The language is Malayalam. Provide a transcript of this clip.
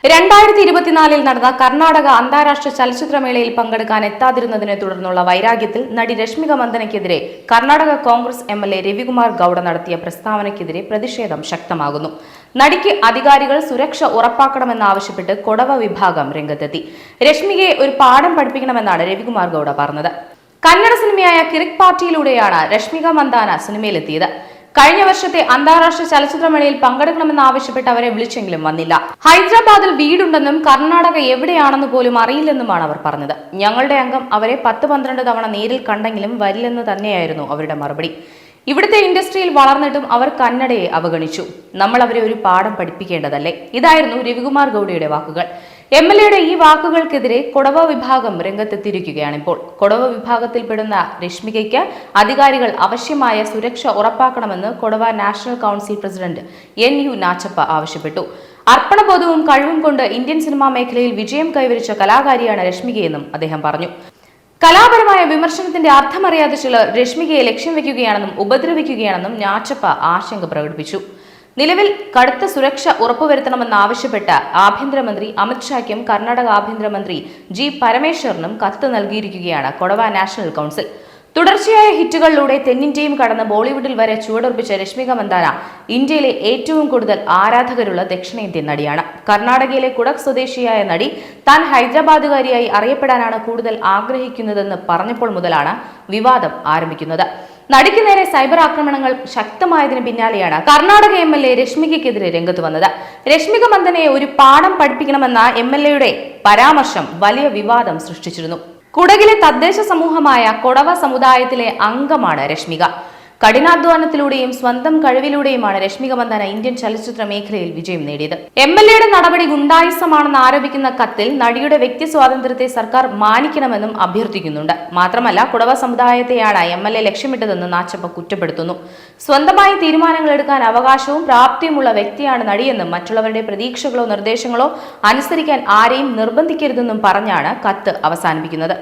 2024 നടന്ന കർണാടക അന്താരാഷ്ട്ര ചലച്ചിത്രമേളയിൽ പങ്കെടുക്കാൻ എത്താതിരുന്നതിനെ തുടർന്നുള്ള വൈരാഗ്യത്തിൽ നടി രശ്മിക മന്ദനയ്ക്കെതിരെ കർണാടക കോൺഗ്രസ് എംഎൽഎ രവികുമാർ ഗൌഡ നടത്തിയ പ്രസ്താവനയ്ക്കെതിരെ പ്രതിഷേധം ശക്തമാകുന്നു. നടിക്ക് അധികാരികൾ സുരക്ഷ ഉറപ്പാക്കണമെന്നാവശ്യപ്പെട്ട് കൊടവ വിഭാഗം രംഗത്തെത്തി. രശ്മികയെ ഒരു പാഠം പഠിപ്പിക്കണമെന്നാണ് രവികുമാർ ഗൌഡ പറഞ്ഞത്. കന്നഡ സിനിമയായ കിറിക് പാർട്ടിയിലൂടെയാണ് രശ്മിക മന്ദാന സിനിമയിലെത്തിയത്. കഴിഞ്ഞ വർഷത്തെ അന്താരാഷ്ട്ര ചലച്ചിത്രമേളയിൽ പങ്കെടുക്കണമെന്നാവശ്യപ്പെട്ട് അവരെ വിളിച്ചെങ്കിലും വന്നില്ല. ഹൈദരാബാദിൽ വീടുണ്ടെന്നും കർണാടക എവിടെയാണെന്ന് പോലും അറിയില്ലെന്നുമാണ് അവർ പറഞ്ഞത്. ഞങ്ങളുടെ അംഗം അവരെ 10-12 തവണ നേരിൽ കണ്ടെങ്കിലും വരില്ലെന്ന് തന്നെയായിരുന്നു അവരുടെ മറുപടി. ഇവിടുത്തെ ഇൻഡസ്ട്രിയിൽ വളർന്നിട്ടും അവർ കന്നഡയെ അവഗണിച്ചു. നമ്മൾ അവരെ ഒരു പാഠം പഠിപ്പിക്കേണ്ടതല്ലേ? ഇതായിരുന്നു രവികുമാർ ഗൌഡയുടെ വാക്കുകൾ. എംഎൽഎയുടെ ഈ വാക്കുകൾക്കെതിരെ കൊടവ വിഭാഗം രംഗത്തെത്തിയിരിക്കുകയാണിപ്പോൾ. കൊടവ വിഭാഗത്തിൽപ്പെടുന്ന രശ്മികയ്ക്ക് അധികാരികൾ ആവശ്യമായ സുരക്ഷ ഉറപ്പാക്കണമെന്ന് Kodava national council president NU Nachappa ആവശ്യപ്പെട്ടു. അർപ്പണബോധവും കഴിവും കൊണ്ട് ഇന്ത്യൻ സിനിമാ മേഖലയിൽ വിജയം കൈവരിച്ച കലാകാരിയാണ് രശ്മികയെന്നും അദ്ദേഹം പറഞ്ഞു. കലാപരമായ വിമർശനത്തിന്റെ അർത്ഥമറിയാതെ ചിലർ രശ്മികയെ ലക്ഷ്യം വെക്കുകയാണെന്നും ഉപദ്രവിക്കുകയാണെന്നും നാച്ചപ്പ ആശങ്ക പ്രകടിപ്പിച്ചു. നിലവിൽ കടുത്ത സുരക്ഷ ഉറപ്പുവരുത്തണമെന്നാവശ്യപ്പെട്ട് ആഭ്യന്തരമന്ത്രി അമിത്ഷായ്ക്കും കർണാടക ആഭ്യന്തരമന്ത്രി G. പരമേശ്വറിനും കത്ത് നൽകിയിരിക്കുകയാണ് കൊടവ നാഷണൽ കൗൺസിൽ. തുടർച്ചയായ ഹിറ്റുകളിലൂടെ തെന്നിന്ത്യയും കടന്ന് ബോളിവുഡിൽ വരെ ചുവടുറപ്പിച്ച രശ്മിക മന്ദാന ഇന്ത്യയിലെ ഏറ്റവും കൂടുതൽ ആരാധകരുള്ള ദക്ഷിണേന്ത്യൻ നടിയാണ്. കർണാടകയിലെ കുടക് സ്വദേശിയായ നടി താൻ ഹൈദരാബാദുകാരിയായി അറിയപ്പെടാനാണ് കൂടുതൽ ആഗ്രഹിക്കുന്നതെന്ന് പറഞ്ഞപ്പോൾ മുതലാണ് വിവാദം ആരംഭിക്കുന്നത്. നടിക്ക് നേരെ സൈബർ ആക്രമണങ്ങൾ ശക്തമായതിന് പിന്നാലെയാണ് കർണാടക MLA രശ്മികയ്ക്കെതിരെ രംഗത്ത് വന്നത്. രശ്മിക മന്ദനയെ ഒരു പാഠം പഠിപ്പിക്കണമെന്ന MLAയുടെ പരാമർശം വലിയ വിവാദം സൃഷ്ടിച്ചിരുന്നു. കുടകിലെ തദ്ദേശ സമൂഹമായ കൊടവ സമുദായത്തിലെ അംഗമാണ് രശ്മിക. കഠിനാധ്വാനത്തിലൂടെയും സ്വന്തം കഴിവിലൂടെയുമാണ് രശ്മിക മന്ദാന ഇന്ത്യൻ ചലച്ചിത്ര മേഖലയിൽ വിജയം നേടിയത്. MLAയുടെ നടപടി ഗുണ്ടായിസമാണെന്ന് ആരോപിക്കുന്ന കത്തിൽ നടിയുടെ വ്യക്തി സ്വാതന്ത്ര്യത്തെ സർക്കാർ മാനിക്കണമെന്നും അഭ്യർത്ഥിക്കുന്നുണ്ട്. മാത്രമല്ല, കുടവ സമുദായത്തെയാണ് MLA ലക്ഷ്യമിട്ടതെന്ന് നാച്ചപ്പ കുറ്റപ്പെടുത്തുന്നു. സ്വന്തമായി തീരുമാനങ്ങൾ എടുക്കാൻ അവകാശവും പ്രാപ്തിയുമുള്ള വ്യക്തിയാണ് നടിയെന്നും മറ്റുള്ളവരുടെ പ്രതീക്ഷകളോ നിർദ്ദേശങ്ങളോ അനുസരിക്കാൻ ആരെയും നിർബന്ധിക്കരുതെന്നും പറഞ്ഞാണ് കത്ത് അവസാനിപ്പിക്കുന്നത്.